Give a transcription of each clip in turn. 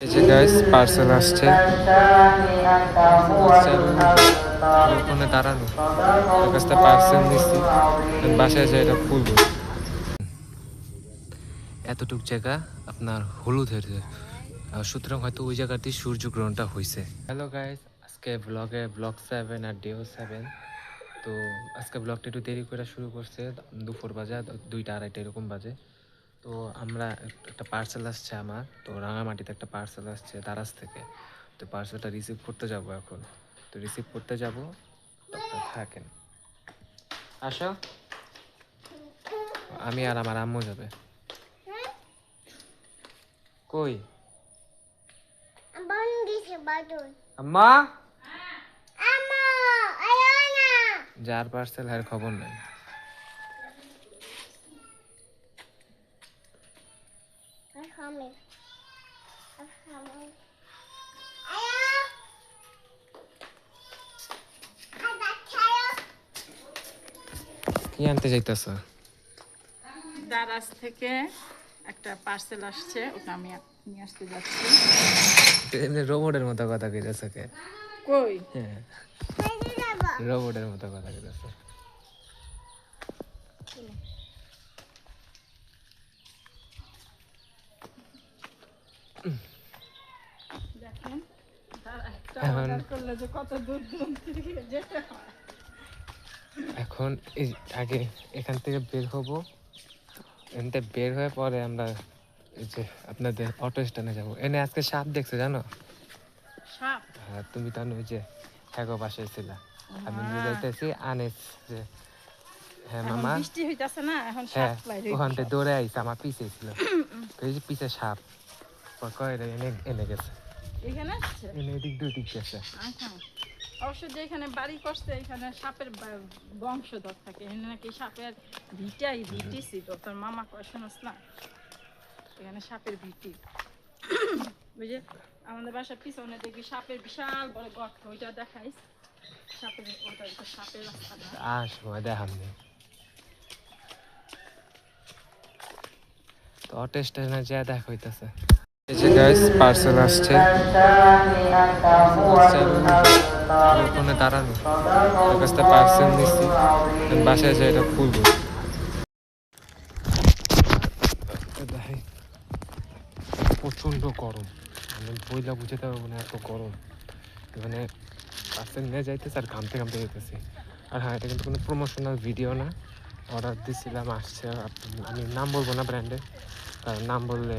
এই যে guys parcel আসছে ওখানে দাঁড়ানো ওর কাছ থেকে পার্সেল নিচ্ছি বাসায় যাই এটা খুলবো। এতটুক জায়গা আপনার হলুদ হয়েছে সুতরাং হয়তো ওই জায়গাতেই সূর্যগ্রহণটা হয়েছে। হ্যালো গাইস, আজকে ব্লগ 7 আর ডেও 7। তো আজকে ব্লগটা একটু দেরি করে শুরু করছে, দুপুর বাজে 2টা-2:30 এরকম বাজে। তো আমরা একটা পার্সেল আসছে আমার, তো রাঙামাটিতে একটা পার্সেল আসছে দারাজ থেকে। তো পার্সেলটা রিসিভ করতে যাব এখন। তো রিসিভ করতে যাব, আপনারা থাকেন। আসো, আমি আর আমার আম্মু যাবে। কই আম্মা? যার পার্সেল আর খবর নাই। কি আনতে যাইতেছ? দারাজ থেকে একটা পার্সেল আসছে, ওটা আমি নিয়ে আসতে যাচ্ছি। এমনি রোবটের মতো কথা কইতেছ কে? কই হ্যাঁ, রোবটের মতো কথা কইতেছ। দেখেন, একটা এখন অর্ডার করলে যে কত দূর দূর থেকে যেতে হয়। এখন এই আগে এখান থেকে বের হব, এখান থেকে বের হয়ে পরে আমরা এই যে আপনাদের অটো স্ট্যান্ডে যাবো। এনে আজকে সাপ দেখছো জানো? সাপ? হ্যাঁ, তুমি তো ওই যে হ্যাগো বাসায় ছিল, আমি নিয়ে মা, যাইতেছি আনিস যে হ্যাঁ এখন মামা, বৃষ্টি হইতাছে না, এখন সাপ হ্যাঁ বাইরে ওখান থেকে সব। দৌড়ে আইসে আমার পিছে ছিল। তো এই যে পিছে সাপ কয় এনে এনে গেছে, এখানে আসছে। এনে এদিক দুই দিক গেছে। আচ্ছা, অবশ্য যে এখানে বাড়ি করছে এখানে সাপের বংশধর থাকে, এখানে নাকি সাপের ভিটি ছিল। তোর মামা কয় শোনাস না, এখানে সাপের ভিটি। ওই যে আমাদের বাসার পিছনে দেখবি সাপের বিশাল বড় গর্ত, ওইটা দেখাইস। সাপের ওটা একটা সাপের রাস্তা না। আর সময় দেখামনি। তো অটো স্ট্যান্ডে যা দেখা হইতেছে। এই যে গাইস পার্সেল আসছে ওখানে দাঁড়ানো ওর কাছ থেকে পার্সেল নিচ্ছি বাসায় যাই এটা খুলবো। প্রচণ্ড গরম, আমি বইলা বুঝাতে পারবো না, এত গরম। মানে পার্সেল নিয়ে যাইতেছে আর ঘামতে ঘামতে যেতেছি। আর হ্যাঁ, এটা কিন্তু কোনো প্রমোশনাল ভিডিও না, অর্ডার দিছিলাম আসছে। আমি নাম বলবো না ব্র্যান্ডের, কারণ নাম বললে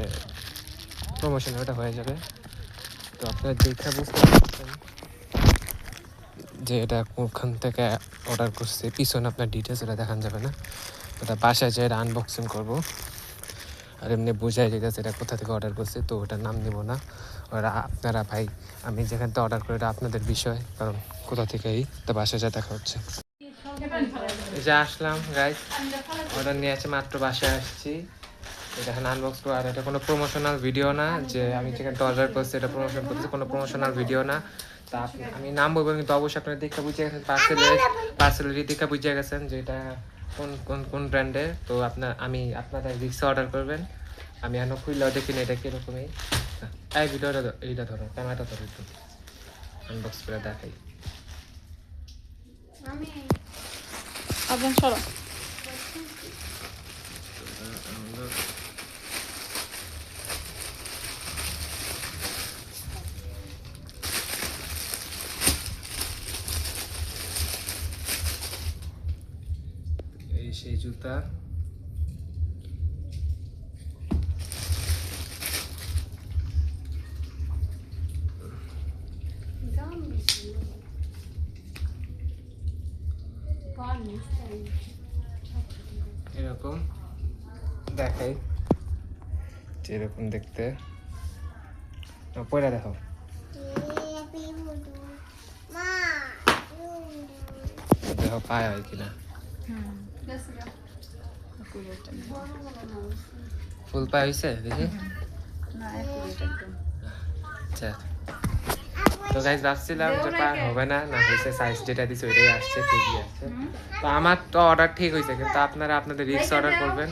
প্রমোশন ওটা হয়ে যাবে। তো আপনারা দেখে বুঝতে পারছেন যে এটা কোনখান থেকে অর্ডার করছে। পিছনে আপনার ডিটেলস ওটা দেখান যাবে না, ওটা বাসায় যেয়ে আনবক্সিং করবো। আর এমনি বোঝাই যেতেছে এটা কোথা থেকে অর্ডার করছে, তো ওটার নাম নেবো না। ওরা আপনারা ভাই, আমি যেখান থেকে অর্ডার করি এটা আপনাদের বিষয়, কারণ কোথা থেকেই তো বাসায় যা দেখা হচ্ছে। এই যে আসলাম গাইস, অর্ডার নিয়ে আছে মাত্র বাসায় আসছি। এটা এখন আনবক্স করবো। আর এটা কোনো প্রমোশনাল ভিডিও না যে আমি যেখানে অর্ডার করছি এটা প্রমোশন করতেছি, কোনো প্রমোশনাল ভিডিও না। তা আমি নাম বলবো, কিন্তু অবশ্যই আপনারা দেখে বুঝে গেছেন, পার্সেলের দেখে বুঝে গেছেন যে এটা কোন কোন কোন ব্র্যান্ডের। তো আমি আপনাদের রিক্সে অর্ডার করবেন। আমি এখনো খুললেও দেখিনি এটা কীরকমই। এই ভিডিওটা এইটা ধরো, ক্যামেরাটা ধরো, একটু আনবক্স করে দেখাই। আবেন সরো। এই সেই জুতা, এরকম দেখাই যেরকম দেখতে। পয়লা দেখো, দেখো পায় হয় কিনা। ফুল পায় হয়েছে দেখি। আচ্ছা, তো গাইজ ভাবছিলাম যে পা হবে না, না হয়েছে, সাইজ যেটা দিচ্ছে ওইটাই আসছে, ঠিকই আসছে। তো আমার তো অর্ডার ঠিক হয়েছে, কিন্তু আপনারা আপনাদের রিক্স অর্ডার করবেন।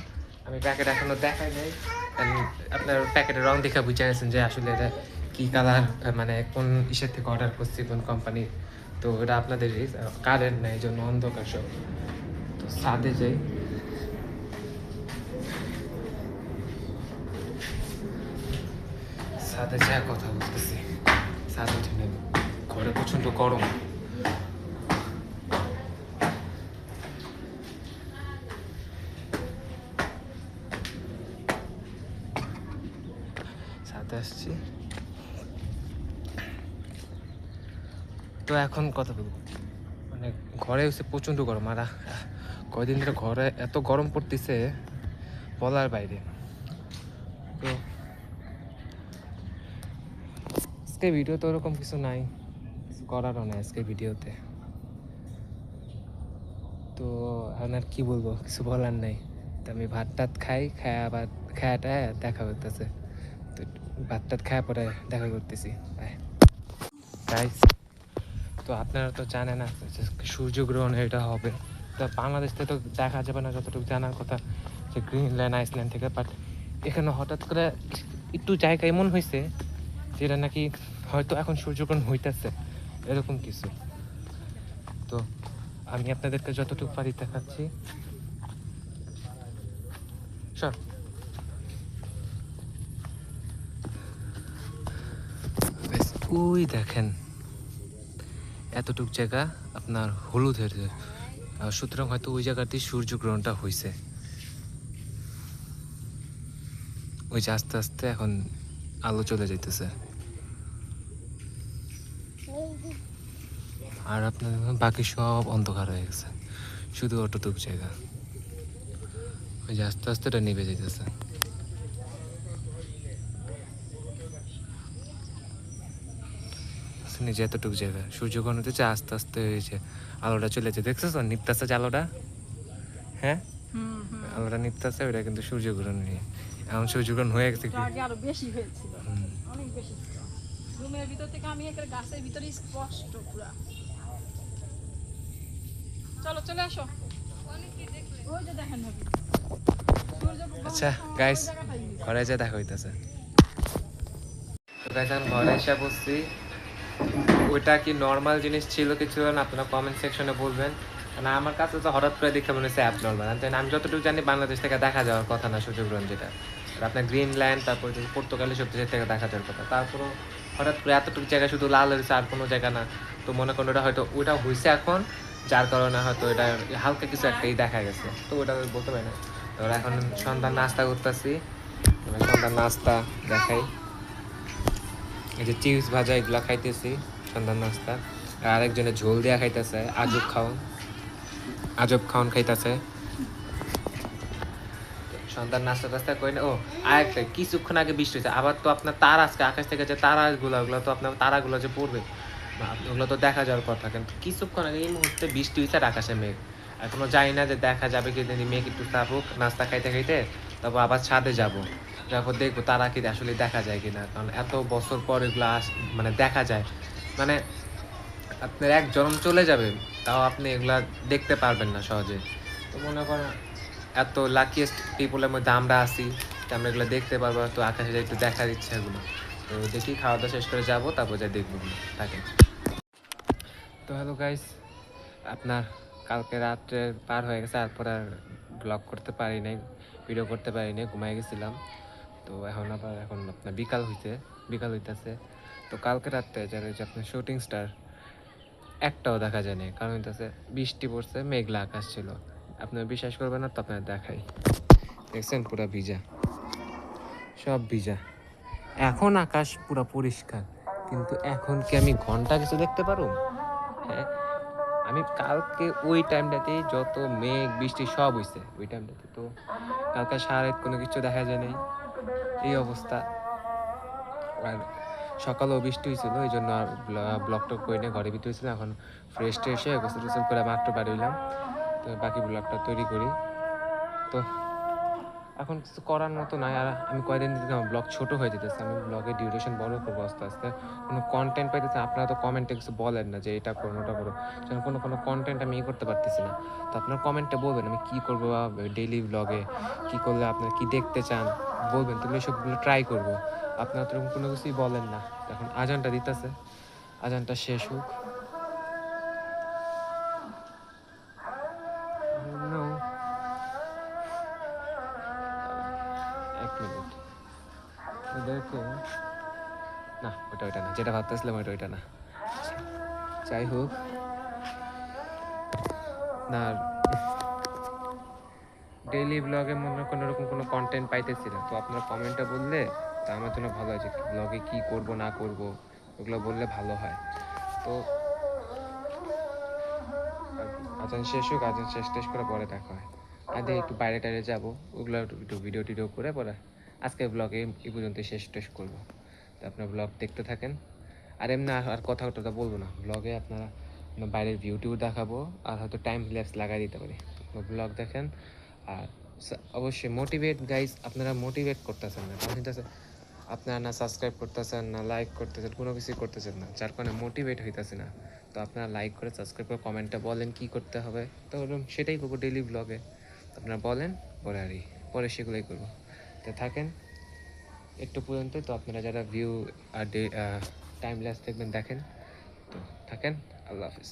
আমি প্যাকেট এখনো দেখাই নাই, আপনার প্যাকেটের রং দেখে বুঝে গেছেন যে আসলে এটা কি কালার মানে কোন ইসের থেকে অর্ডার করছি কোন কোম্পানি, তো ওটা আপনাদের কারেন্ট নেই, এই জন্য অন্ধকার সব। তো ছাদে যাই, ছাদে যা কথা বলতেছি, ছাদ উঠে নেব, ঘরে প্রচণ্ড গরম। ছাদে আসছি, তো এখন কথা বলবো মানে ঘরে হচ্ছে প্রচণ্ড গরম, আর কয়দিন ধরে ঘরে এত গরম পড়তেছে বলার বাইরে। তো আজকে ভিডিও তো ওরকম কিছু নাই, কিছু করারও নাই আজকে ভিডিওতে। তো এখন আর কি বলবো, কিছু বলার নাই। তো আমি ভাত টাত খাই, খায় আবার খায়াটা দেখা করতেছে, তো ভাত টাত খায় পরে দেখা করতেছি। গাইস, তো আপনারা তো জানেন না যে সূর্যগ্রহণ এটা হবে, তো বাংলাদেশ থেকে তো দেখা যাবে না যতটুকু জানার কথা, যে গ্রিনল্যান্ড আইসল্যান্ড থেকে। বাট এখানে হঠাৎ করে একটু জায়গা এমন হয়েছে যেটা নাকি হয়তো এখন সূর্যগ্রহণ হইতেছে, এরকম কিছু। তো আমি আপনাদেরকে যতটুকু পারি দেখাচ্ছি। সব ওই দেখেন এতটুক জায়গা আপনার হলুদ হয়েছে, সুতরাং হয়তো ওই জায়গাতেই সূর্যগ্রহণটা হয়েছে। ওই যে আস্তে আস্তে এখন আলো চলে যাইতেছে, আর আপনার বাকি সব অন্ধকার হয়ে গেছে, শুধু অতটুক জায়গা। ওই যে আস্তে আস্তে এটা নিভে যাইতেছে। যে এতটুকু জায়গা সূর্যগ্রহণ হতেছে, আস্তে আস্তে হয়েছে আলোটা চলে যাচ্ছে, দেখছো তো নিপতাছে যে আলোটা, হ্যাঁ আলোটা নিপতাছে, ওইটা কিন্তু সূর্যগ্রহণ নিয়ে। এখন সূর্যগ্রহণ হয়ে গেছে কি, আগে আরো বেশি হয়েছিল, অনেক বেশি ছিল। রুমের ভিতর থেকে আমি একটা গাছের ভিতরে স্পষ্ট পুরা। চলো চলে আসো, ওই যে দেখেন নবী। আচ্ছা গাইস, ঘরে যা দেখা হইতেছে। তো গাইস আমি ঘরে এসে বসছি, ওইটা কি নর্মাল জিনিস ছিল কি ছিল না আপনারা কমেন্ট সেকশনে বলবেন। মানে আমার কাছে তো হঠাৎ করে দেখে মনে হচ্ছে অ্যাপ নর্মাল, আমি যতটুকু জানি বাংলাদেশ থেকে দেখা যাওয়ার কথা না সূর্যগ্রহণ, যেটা আর আপনার গ্রিনল্যান্ড তারপর পর্তুগালি সব দেশের থেকে দেখা যাওয়ার কথা, তারপরও হঠাৎ করে এতটুকু জায়গা শুধু লাল হয়েছে আর কোনো জায়গা না। তো মনে করেন ওটা হয়তো ওইটা হয়েছে এখন, যার কারণে হয়তো এটা হালকা কিছু একটাই দেখা গেছে, তো ওটা বলতে পারি না। এবার এখন সন্ধ্যার নাস্তা করতেছি, সন্ধ্যার নাস্তা দেখাই, এই যে চিপস ভাজা এগুলা খাইতেছি সন্ধ্যার নাস্তা। আর আরেকজনে ঝোল দেওয়া খাইতেছে, আজব খাওয়ান খাইতেছে। সন্ধ্যার নাস্তা টাস্তা করি না। ও আরেকটা, কিছুক্ষণ আগে বৃষ্টি হয়েছে, আবার তো আপনার তারা আজকে আকাশ থেকে যে তারাগুলো, ওগুলো তো আপনার তারাগুলো যে পড়বে ওগুলো তো দেখা যাওয়ার কথা, কিন্তু কিছুক্ষণ আগে এই মুহূর্তে বৃষ্টি হয়েছে আর আকাশে মেঘ। এখনো জানি না যে দেখা যাবে কি, যদি মেঘ একটু থাকুক নাস্তা খাইতে খাইতে, তারপর আবার ছাদে যাবো, তারপর দেখবো তারা কি আসলে দেখা যায় কিনা, কারণ এত বছর পর এগুলো মানে দেখা যায়, মানে আপনার এক জন্ম চলে যাবে তাও আপনি এগুলা দেখতে পারবেন না সহজে। তো মনে করেন এত লাকিয়েস্ট পিপলের মধ্যে আমরা আছি, যে আমরা এগুলো দেখতে পারবো, তো আকাশে যাই একটু দেখার ইচ্ছা এগুলো। তো দেখি খাওয়া দাওয়া শেষ করে যাবো, তারপর যাই দেখবো থাকে। তো হ্যালো গাইস, আপনার কালকে রাত্রে পার হয়ে গেছে, তারপর আর ব্লগ করতে পারি নাই, ভিডিও করতে পারি নাই, ঘুমাই গেছিলাম। তো এখন আপনার বিকাল হইতেছে। তো কালকে রাত্রে যারা যে আপনার শুটিং স্টার একটাও দেখা যায়নি, কারণ হইতেছে বৃষ্টি পড়ছে, মেঘলা আকাশ ছিল। আপনার বিশ্বাস করবেন না, তো আপনার দেখাই, দেখছেন পুরা ভিজা, সব ভিজা। এখন আকাশ পুরা পরিষ্কার, কিন্তু এখন কি আমি ঘন্টা কিছু দেখতে পারো? হ্যাঁ, আমি কালকে ওই টাইমটাতে যত মেঘ বৃষ্টি সব হয়েছে ওই টাইমটাতে, তো কালকে সারা কোনো কিছু দেখা যায় নাই, এই অবস্থা। আর সকালেও বৃষ্টি হয়েছিল, এই জন্য আর ব্লগ টক করে নিয়ে ঘরে ভিতরে ছিলাম। এখন ফ্রেশ ট্রেশে গোসল টোসল করে মাত্র বাড়ি হইলাম, তো বাকি ব্লগটা তৈরি করি। তো এখন কিছু করার মতো নাই, আর আমি কয়দিন দিতে আমার ব্লগ ছোটো হয়ে যেতেছে, আমি ব্লগের ডিউরেশন বড় করবো আস্তে আস্তে। কোনো কন্টেন্ট পাইতেছে, আপনারা তো কমেন্টে কিছু বলেন না যে এটা করুন ওটা করো, যেন কোনো কন্টেন্ট আমি করতে পারতেছি না। তো আপনারা কমেন্টে বলবেন আমি কী করবো, ডেইলি ব্লগে কী করলে আপনারা কী দেখতে চান বলবেন, তুমি সবগুলো ট্রাই করবো। আপনারা তো এরকম কোনো কিছুই বলেন না। এখন আজানটা দিতেছে, আজানটা শেষ হোক। No, 1 minute. ওদেরকে না, ওটা না, যেটা ভাবতেছিলাম ওইটা না। যাই হোক, না ডেইলি ব্লগে মনে কোনো রকম কোনো কন্টেন্ট পাইতেছি না, তো আপনারা কমেন্টটা বললে তা আমার জন্য ভালো হয় যে ব্লগে কী করব না করব, ওগুলো বললে ভালো হয়। তো আজান শেষ হোক, আজান শেষ করে পরে দেখা হয়। আর দিয়ে একটু বাইরে টাইরে যাবো, ওগুলো একটু ভিডিও টিডিও করে পরে আজকে ব্লগে এই পর্যন্ত শেষ করবো। তো আপনার ব্লগ দেখতে থাকেন। আর এমনি আর কথা বলবো না ব্লগে, আপনারা বাইরের ভিউ টিউ দেখাবো আর হয়তো টাইম ল্যাপস লাগাই দিতে পারি। ব্লগ দেখেন আর অবশ্যই মোটিভেট গাইজ, আপনারা মোটিভেট করতেছেন না, আপনারা না সাবস্ক্রাইব করতেছেন না লাইক করতেছেন, কোনো কিছুই করতেছেন না, যার কারণে মোটিভেট হইতেছে না। তো আপনারা লাইক করে সাবস্ক্রাইব করে কমেন্টটা বলেন কী করতে হবে, তো সেটাই করবো ডেইলি ব্লগে। আপনারা বলেন পরে আর পরে সেগুলোই করবো। তো থাকেন একটু পর্যন্ত। তো আপনারা যারা ভিউ আর টাইম ল্যাপস দেখবেন দেখেন। তো থাকেন, আল্লাহ হাফিজ।